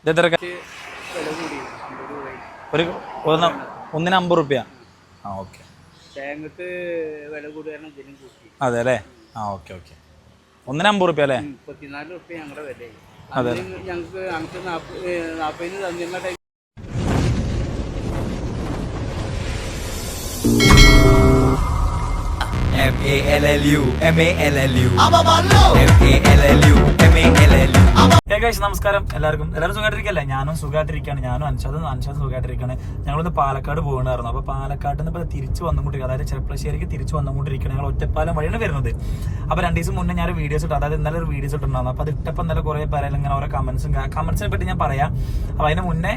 ഇതെത്ര ഒരു ഒന്നിന് 50 റുപ്യ? ആ ഓക്കെ. തേങ്ങക്ക് വില കൂടുതലാണ് ഇതിനും കൂട്ടി. അതെ അല്ലേ? ആ ഓക്കെ ഓക്കെ. ഒന്നിന് 50 റുപ്യ അല്ലേ? 34 റുപ്യ ഞങ്ങളുടെ വില. അതെ ഞങ്ങൾക്ക് 40 തന്നിരുന്ന ടൈം. MALLU MALLU നമസ്കാരം എല്ലാവർക്കും സുഖമായിട്ടിരിക്കല്ലേ? ഞാനും സുഖമായിട്ടിരിക്കുകയാണ്. ഞാനും അൻഷാദ് സുഖമായിട്ടിരിക്കുകയാണ്. ഞങ്ങളൊന്ന് പാലക്കാട് പോകുന്നുണ്ടായിരുന്നു. അപ്പോൾ പാലക്കാട് നിന്ന് ഇപ്പോൾ തിരിച്ചു വന്നുകൊണ്ടിരിക്കുക, അതായത് ചെർപ്പളശ്ശേരിക്ക് തിരിച്ചു വന്നുകൊണ്ടിരിക്കുകയാണ്. ഞങ്ങൾ ഒറ്റപ്പാലം വഴിയാണ് വരുന്നത്. അപ്പോൾ 2 ദിവസം മുന്നേ ഞാൻ വീഡിയോസ് ഇട്ടു, അതായത് ഇന്നലെ ഒരു വീഡിയോസ് ഇട്ടിട്ടുണ്ടായിരുന്നു. അപ്പോൾ അത് ഇട്ടപ്പോൾ ഇന്നലെ കുറേ പേരെ ഇങ്ങനെ ഓരോ കമന്റ്സിനെ പറ്റി ഞാൻ പറയാം. അപ്പോൾ അതിന് മുന്നേ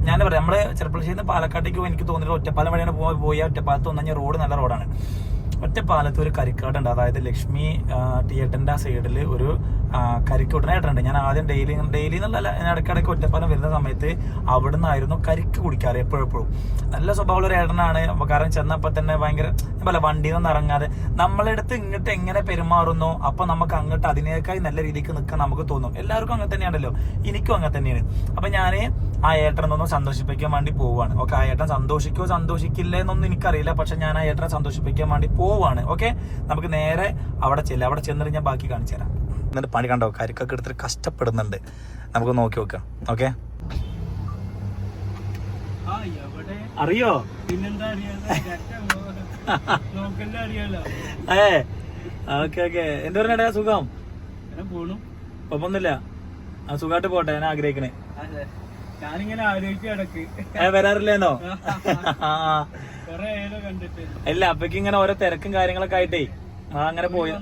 ഞാൻ പറയാം, നമ്മൾ ചെർപ്പളശ്ശേരിയിൽ നിന്ന് പാലക്കാട്ടേക്ക് എനിക്ക് തോന്നിയിട്ട് ഒറ്റപ്പാലം വഴിയാണ് പോയി. ഒറ്റപ്പാലത്ത് വന്നു റോഡ് നല്ല റോഡാണ്. ഒറ്റപ്പാലത്ത് ഒരു കരിക്കാടുണ്ട്, അതായത് ലക്ഷ്മി തിയേറ്ററിന്റെ ആ സൈഡിൽ ഒരു കരിക്ക് കൂട്ടുന്ന ഏട്ടനുണ്ട്. ഞാൻ ആദ്യം ഡെയിലി എന്നുള്ള ഇടയ്ക്കിടയ്ക്ക് ഒറ്റപ്പാലം വരുന്ന സമയത്ത് അവിടെ നിന്നായിരുന്നു കരിക്ക് കുടിക്കാറ് എപ്പോഴും. നല്ല സ്വഭാവമുള്ള ഒരു ഏട്ടനാണ്. കാരണം ചെന്നപ്പോൾ തന്നെ ഭയങ്കര പല വണ്ടിയിൽ നിന്ന് ഇറങ്ങാതെ നമ്മളെടുത്ത് ഇങ്ങോട്ട് എങ്ങനെ പെരുമാറുന്നോ അപ്പൊ നമുക്ക് അങ്ങോട്ട് അതിനേക്കായി നല്ല രീതിക്ക് നിൽക്കാൻ നമുക്ക് തോന്നും. എല്ലാവർക്കും അങ്ങനെ തന്നെയാണല്ലോ, എനിക്കും അങ്ങനെ തന്നെയാണ്. അപ്പൊ ഞാൻ ആ ഏട്ടനൊന്നും സന്തോഷിപ്പിക്കാൻ വേണ്ടി പോവുകയാണ്. ഓക്കെ, ആ ഏട്ടൻ സന്തോഷിക്കില്ല എന്നൊന്നും എനിക്കറിയില്ല, പക്ഷെ ഞാൻ ആ ഏട്ടനെ സന്തോഷിപ്പിക്കാൻ വേണ്ടി പോവാണ്. ഓക്കെ, നമുക്ക് നേരെ അവിടെ ചെല്ലാം. അവിടെ ചെന്നിട്ട് ഞാൻ ബാക്കി കാണിച്ചു തരാം. എന്നിട്ട് പണി കണ്ടോ, കരിക്കൊക്കെ എടുത്തിട്ട് കഷ്ടപ്പെടുന്നുണ്ട്. നമുക്ക് നോക്കി നോക്കാം. ഓക്കെ, അറിയോ? പിന്നെന്താ അറിയാലോ. Okay okay. എന്താ പറഞ്ഞ സുഖം? ഒപ്പൊന്നുമില്ല, സുഖമായിട്ട് പോട്ടെ. ഞാൻ ആഗ്രഹിക്കണേ. ഞാനിങ്ങനെ ആലോചിച്ച് കിടക്ക്. വരാറില്ലേന്നോ? കണ്ടിട്ട് ഇല്ല, അപ്പൊക്ക് ഇങ്ങനെ ഓരോ തിരക്കും കാര്യങ്ങളൊക്കെ ആയിട്ടേ അങ്ങനെ പോയി.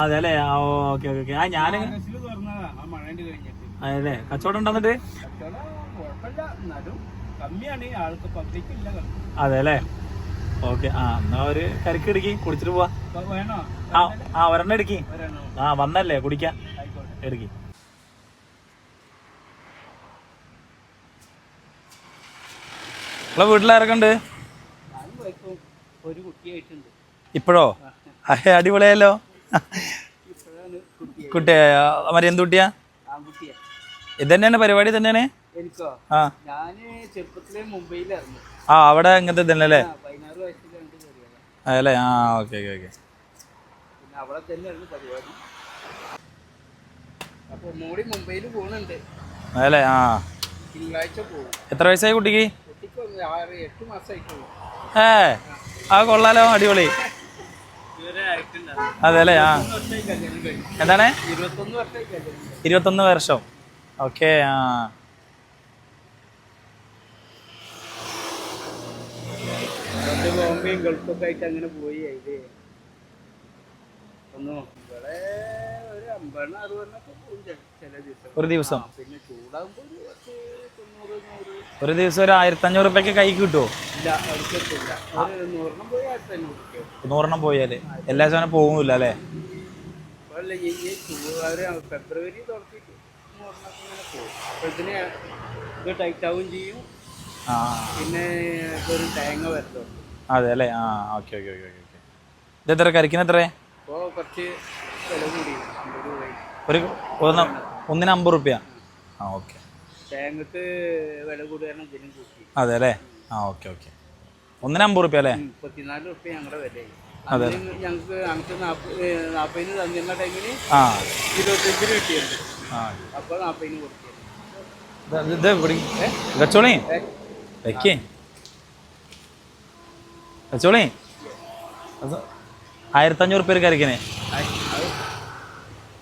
അതെ അല്ലേ? Okay okay. ആ ഞാൻ അതെ കച്ചവടം ഉണ്ടെന്നിട്ട് അതെ അല്ലേ? ഓക്കെ. ആ എന്നാ ഒരു കരിക്ക് ഇടുക്കി കുടിച്ചിട്ട് പോവാ. ആ ഒരെണ്ണം ഇടുക്കി. ആ വന്നല്ലേ കുടിക്കാൻ, ഇടുക്കി. വീട്ടിലാരൊക്കെ ഉണ്ട്? ഒരു കുട്ടിയായിട്ടുണ്ട് ഇപ്പോഴോ? അടിപൊളിയായല്ലോ. കുട്ടിയാ? മറ്റേ എന്ത് കുട്ടിയാ? ഇത് തന്നെയാണ് പരിപാടി തന്നെയാണ്. എനിക്കോ? ആ, ഞാന് ചെറുപ്പത്തിലെ മുംബൈയിലായിരുന്നു. ആ അവിടെ ഇങ്ങനത്തെ ഇതല്ലേ? 16 വയസ്സിൽ അതല്ലേ? ആ ഓക്കെ ഓക്കെ ഓക്കെ. പിന്നെ അവിടെ തന്നെയായിരുന്നു പരിപാടി. അപ്പൊ മോടി മുംബൈയിൽ പോകുന്നുണ്ട്. അതല്ലേ? ആ, തിങ്കളാഴ്ച പോകും. എത്ര വയസ്സായി കുട്ടിക്ക്? 8 മാസമായിട്ടുള്ളൂ. ആ കൊള്ളാലോ, അടിപൊളി. അതെല്ലേ? ആ, എന്താണ്? 21 വർഷം. ഓക്കെ. ആ, ബോംബെയും ഗൾഫൊക്കെ ആയിട്ട് അങ്ങനെ പോയി. അതില് ഒരു ദിവസം പിന്നെ ചൂടാകുമ്പോ ഒരു ദിവസം ഒരു 1500 റുപ്യക്ക് കൈക്ക് കിട്ടുമോ? 100 പോയാല് എല്ലാ സാധനം പോകുന്നില്ല അല്ലേ? ഫെബ്രുവരി തുടങ്ങിയിട്ട് 100 ഇത് ടൈറ്റ് ആവുകയും ചെയ്യും. പിന്നെ ഒരു തേങ്ങ വരത്തോ. അതെ അല്ലേ? ആ ഓക്കെ ഓക്കെ ഓക്കെ ഓക്കെ. ഇത് എത്ര കരിക്കിന്? എത്ര? ഇപ്പോൾ കുറച്ച് വില കൂടി, 50 ഒരു ഒന്നിന് 50 റുപ്യ? ആ ഓക്കെ. തേങ്ങക്ക് വില കൂടുതലാണ് ഇതിനും കൂട്ടി. അതെ അല്ലേ? ആ ഓക്കെ ഓക്കെ. ഒന്നിന് 50 റുപ്യ അല്ലേ? 34 റുപ്യ ഞങ്ങളുടെ വില. അതെ, ഞങ്ങൾക്ക് 40 തന്നിരുന്ന ടൈമിന് 25 കിട്ടിയത്. അപ്പോൾ 40 കൊടുത്തത്. വെച്ചോളി വെക്കേ വെച്ചോളി. 1500 റുപ്യ കരിക്കിന്.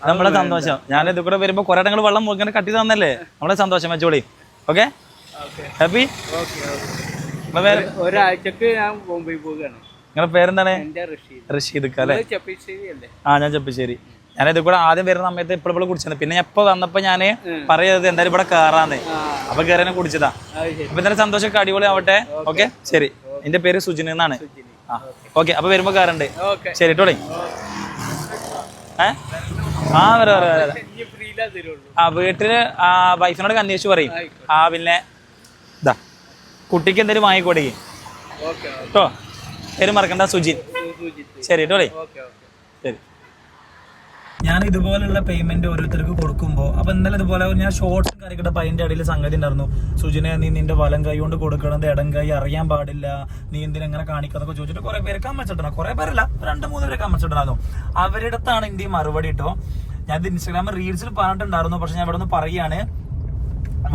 നമ്മളെ സന്തോഷം. ഞാൻ ഇത് കൂടെ വരുമ്പോ കുറെ ഇടങ്ങൾ വെള്ളം ഇങ്ങനെ കട്ടി തന്നല്ലേ, നമ്മളെ സന്തോഷം. വെച്ചോളി. Okay, happy. ഒരാഴ്ചക്ക് ഞാൻ ബോംബെ പോവുകയാണ്. നിങ്ങളുടെ പേരെന്താണ്? റഷീദ് അല്ലേ? ആ, ഞാൻ ചെപ്പിശ്ശേരി. ഞാൻ ഇത് കൂടെ ആദ്യം വരുന്ന സമയത്ത് ഇപ്പോഴും കുടിച്ചത്. പിന്നെ എപ്പോ വന്നപ്പോ ഞാന് പറയത് എന്തായാലും ഇവിടെ കയറാന്ന്, അപ്പൊ കയറാനെ കുടിച്ചതാ. അപ്പൊ എന്തായാലും സന്തോഷമൊക്കെ അടിപൊളി ആവട്ടെ. ഓക്കെ ശരി. എന്റെ പേര് സുജിൻ എന്നാണ്. ആ ഓക്കെ. അപ്പൊ വരുമ്പോ കയറണ്ട്. ശരി ടോളി. ആ വരാ. ആ വീട്ടില് വൈഫിനോട് അന്വേഷിച്ച് പറയും. ആ പിന്നെ ഇതാ കുട്ടിക്ക് എന്തേലും വാങ്ങിക്കൊടുക്കി കേട്ടോ. പേര് മറക്കണ്ട, സുജിൻ. ശരി ടോളി. ശരി. ഞാൻ ഇതുപോലുള്ള പേയ്മെന്റ് ഓരോരുത്തർക്ക് കൊടുക്കുമ്പോൾ അപ്പൊ എന്തായാലും ഇതുപോലെ ഞാൻ ഷോർട്സും കാര്യങ്ങളുടെ അതിന്റെ ഇടയിൽ സംഗതി ഉണ്ടായിരുന്നു. സുജിനെ, നീ നിന്റെ വലം കൈ കൊണ്ട് കൊടുക്കണത് ഇടം കൈ അറിയാൻ പാടില്ല, നീ എന്തിനെങ്ങനെ കാണിക്കാന്നൊക്കെ ചോദിച്ചിട്ട് കുറെ പേര് കമന്റ്സ് ഇട്ടിട്ടുണ്ട്. കുറെ പേരല്ല, 2-3 പേര് കമന്റ്സ് ഇട്ടിരുന്നു. അവരുടെ അടുത്താണ് എന്റെ ഈ മറുപടി കേട്ടോ. ഞാൻ ഇൻസ്റ്റാഗ്രാമിൽ റീൽസിൽ പറഞ്ഞിട്ടുണ്ടായിരുന്നു. പക്ഷെ ഞാൻ ഇവിടെ നിന്ന് പറയാണ്,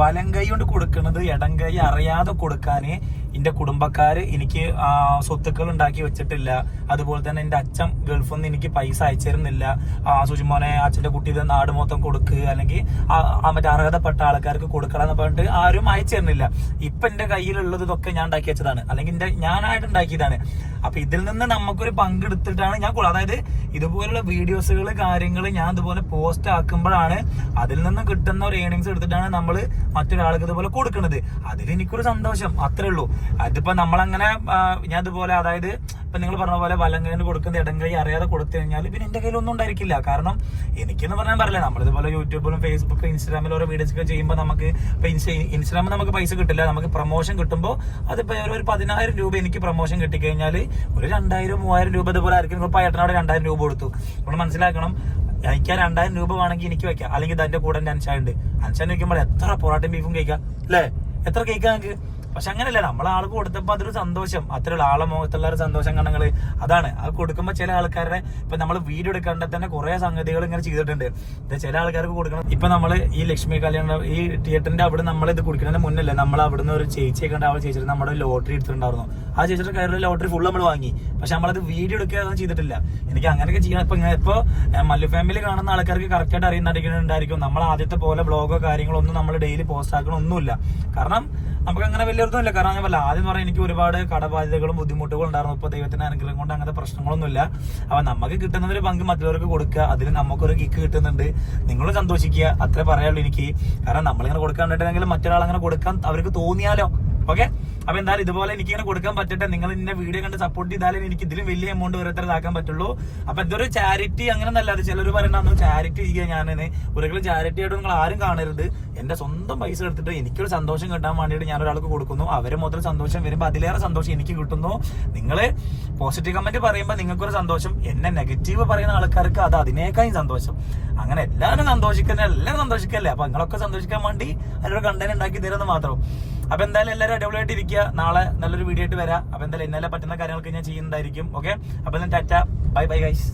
വലം കൈ കൊണ്ട് കൊടുക്കുന്നത് ഇടം കൈ അറിയാതെ കൊടുക്കാന് എന്റെ കുടുംബക്കാര് എനിക്ക് സ്വത്തുക്കൾ ഉണ്ടാക്കി വെച്ചിട്ടില്ല. അതുപോലെ തന്നെ എന്റെ അച്ഛൻ ഗൾഫിൽ നിന്ന് എനിക്ക് പൈസ അയച്ചിരുന്നില്ല. സുജിമോനെ അച്ഛന്റെ കുട്ടി ഇത് നാട് മൊത്തം കൊടുക്കുക, അല്ലെങ്കിൽ മറ്റേ അർഹതപ്പെട്ട ആൾക്കാർക്ക് കൊടുക്കണം എന്ന് പറഞ്ഞിട്ട് ആരും അയച്ചിരുന്നില്ല. ഇപ്പൊ എന്റെ കയ്യിലുള്ളത് ഇതൊക്കെ ഞാൻ ഉണ്ടാക്കി വെച്ചതാണ്, അല്ലെങ്കിൽ ഞാനായിട്ട് ഉണ്ടാക്കിയതാണ്. അപ്പൊ ഇതിൽ നിന്ന് നമുക്കൊരു പങ്കെടുത്തിട്ടാണ് ഞാൻ, അതായത് ഇതുപോലുള്ള വീഡിയോസുകൾ കാര്യങ്ങൾ ഞാൻ ഇതുപോലെ പോസ്റ്റ് ആക്കുമ്പോഴാണ് അതിൽ നിന്ന് കിട്ടുന്ന ഒരു ഏണിങ്സ് എടുത്തിട്ടാണ് നമ്മൾ മറ്റൊരാൾക്ക് ഇതുപോലെ കൊടുക്കുന്നത്. അതിൽ എനിക്കൊരു സന്തോഷം, അത്രേ ഉള്ളൂ. അതിപ്പോ നമ്മളങ്ങനെ ഞാൻ ഇതുപോലെ, അതായത് ഇപ്പൊ നിങ്ങൾ പറഞ്ഞ പോലെ വലം കൈ കൊടുക്കുന്ന ഇടം കൈ അറിയാതെ കൊടുത്തു കഴിഞ്ഞാൽ പിന്നെ എന്റെ കയ്യിലൊന്നും ഉണ്ടായിരിക്കില്ല. കാരണം എനിക്കെന്ന് പറഞ്ഞാൽ പറയില്ല, നമ്മളിതുപോലെ യൂട്യൂബിലും ഫേസ്ബുക്ക് ഇൻസ്റ്റാഗ്രാമിലും ഓരോ വീഡിയോസ് ഒക്കെ ചെയ്യുമ്പോൾ നമുക്ക് ഇപ്പൊ ഇൻസ്റ്റാഗ്രാമിൽ നമുക്ക് പൈസ കിട്ടില്ല. നമുക്ക് പ്രൊമോഷൻ കിട്ടുമ്പോൾ അതിപ്പോ ഒരു 10,000 രൂപ എനിക്ക് പ്രൊമോഷൻ കിട്ടിക്കഴിഞ്ഞാൽ ഒരു 2,000-3,000 രൂപ ഇതുപോലെ ആയിരിക്കും. ഇപ്പൊ ഏട്ടനോട് 2,000 രൂപ കൊടുത്തു. നമ്മൾ മനസ്സിലാക്കണം, എനിക്ക് 2,000 രൂപ വേണമെങ്കിൽ എനിക്ക് വെക്കാം, അല്ലെങ്കിൽ അതിന്റെ കൂടെ എന്റെ അൻഷാണ്ട് വെക്കുമ്പോൾ എത്ര പൊറാട്ടയും ബീഫും കഴിക്കാം അല്ലേ, എത്ര കഴിക്കാം നമുക്ക്. പക്ഷെ അങ്ങനെയല്ല, നമ്മളാൾക്ക് കൊടുത്തപ്പോ അതൊരു സന്തോഷം, അത്രയുള്ള ആളെ മുഖത്തുള്ള ഒരു സന്തോഷം കണ്ണങ്ങള് അതാണ്. അത് കൊടുക്കുമ്പോ ചില ആൾക്കാരുടെ ഇപ്പൊ നമ്മൾ വീഡിയോ എടുക്കേണ്ട തന്നെ കുറെ സംഗതികൾ ഇങ്ങനെ ചെയ്തിട്ടുണ്ട്. ചില ആൾക്കാർക്ക് കൊടുക്കണം. ഇപ്പൊ നമ്മള് ഈ ലക്ഷ്മി കല്യാണം ഈ തിയേറ്ററിന്റെ അവിടെ നമ്മൾ ഇത് കുടിക്കുന്നതിന് മുന്നല്ലേ നമ്മൾ അവിടുന്ന് ഒരു ചേച്ചിയെ കണ്ട്, അവൾ ചേച്ചിട്ട് നമ്മുടെ ലോട്ടറി എടുത്തിട്ടുണ്ടായിരുന്നു. ആ ചേച്ചിയുടെ കയറിൽ ലോട്ടറി ഫുൾ നമ്മൾ വാങ്ങി. പക്ഷെ നമ്മളത് വീഡിയോ എടുക്കുക ചെയ്തിട്ടില്ല. എനിക്ക് അങ്ങനെയൊക്കെ ചെയ്യണം. ഇപ്പൊ മല്ലു ഫാമിലി കാണുന്ന ആൾക്കാർക്ക് കറക്റ്റ് ആയിട്ട് അറിയുന്നുണ്ടായിരിക്കും. നമ്മൾ ആദ്യത്തെ പോലെ വ്ളോഗോ കാര്യങ്ങളോ ഒന്നും നമ്മൾ ഡെയിലി പോസ്റ്റ് ആക്കണമൊന്നുമില്ല. കാരണം നമുക്ക് അങ്ങനെ വലിയൊരുമില്ല. കാരണം ഞാൻ പറഞ്ഞില്ല, ആദ്യം പറഞ്ഞാൽ എനിക്ക് ഒരുപാട് കടബാധ്യതകളും ബുദ്ധിമുട്ടുകളും ഉണ്ടായിരുന്നു. ഇപ്പൊ ദൈവത്തിന്റെ അനുഗ്രഹം കൊണ്ട് അങ്ങനത്തെ പ്രശ്നങ്ങളൊന്നുമില്ല. അപ്പൊ നമുക്ക് കിട്ടുന്ന ഒരു പങ്ക് മറ്റുള്ളവർക്ക് കൊടുക്കുക, അതിൽ നമുക്കൊരു കിക്ക് കിട്ടുന്നുണ്ട്. നിങ്ങളും സന്തോഷിക്കുക, അത്രേ പറയാനുള്ളൂ എനിക്ക്. കാരണം നമ്മളിങ്ങനെ കൊടുക്കാൻ കണ്ടിട്ടുണ്ടെങ്കിൽ മറ്റൊരാൾ അങ്ങനെ കൊടുക്കാൻ അവർക്ക് തോന്നിയാലോ. ഓക്കെ, അപ്പൊ എന്തായാലും ഇതുപോലെ എനിക്ക് ഇങ്ങനെ കൊടുക്കാൻ പറ്റട്ടെ. നിങ്ങൾ എന്റെ വീഡിയോ കണ്ട് സപ്പോർട്ട് ചെയ്താലും എനിക്ക് ഇതിലും വലിയ എമൗണ്ട് ഓരോരുത്തരതാക്കാൻ പറ്റുള്ളൂ. അപ്പൊ ഇതൊരു ചാരിറ്റി അങ്ങനെ നല്ലത്. ചിലർ പറയുന്ന ചാരിറ്റി ചെയ്യുക, ഞാനെന്ന് ഒരിക്കലും ചാരിറ്റി ആയിട്ട് നിങ്ങൾ ആരും കാണരുത്. എന്റെ സ്വന്തം പൈസ എടുത്തിട്ട് എനിക്കൊരു സന്തോഷം കിട്ടാൻ വേണ്ടിയിട്ട് ഞാൻ ഒരാൾക്ക് കൊടുക്കുന്നു. അവരെ മൊത്തം സന്തോഷം വരുമ്പോൾ അതിലേറെ സന്തോഷം എനിക്ക് കിട്ടുന്നു. നിങ്ങള് പോസിറ്റീവ് കമന്റ് പറയുമ്പോൾ നിങ്ങൾക്കൊരു സന്തോഷം, എന്നെ നെഗറ്റീവ് പറയുന്ന ആൾക്കാർക്ക് അത് അതിനേക്കാളും സന്തോഷം. അങ്ങനെ എല്ലാവരും സന്തോഷിക്കല്ലേ. അപ്പൊ നിങ്ങളൊക്കെ സന്തോഷിക്കാൻ വേണ്ടി അതിലൊരു കണ്ടന്റ് ഉണ്ടാക്കി തരുന്നത് മാത്രം. അപ്പൊ എന്തായാലും എല്ലാവരും അടിപൊളിയായിട്ട് ഇരിക്കുക. നാളെ നല്ലൊരു വീഡിയോ ആയിട്ട് വരാം. അപ്പൊ എന്തായാലും എന്നാലും പറ്റുന്ന കാര്യങ്ങളൊക്കെ ഞാൻ ചെയ്യുന്നതായിരിക്കും. ഓക്കെ, അപ്പൊ ടാറ്റ, ബൈ ബൈ ഗൈസ്.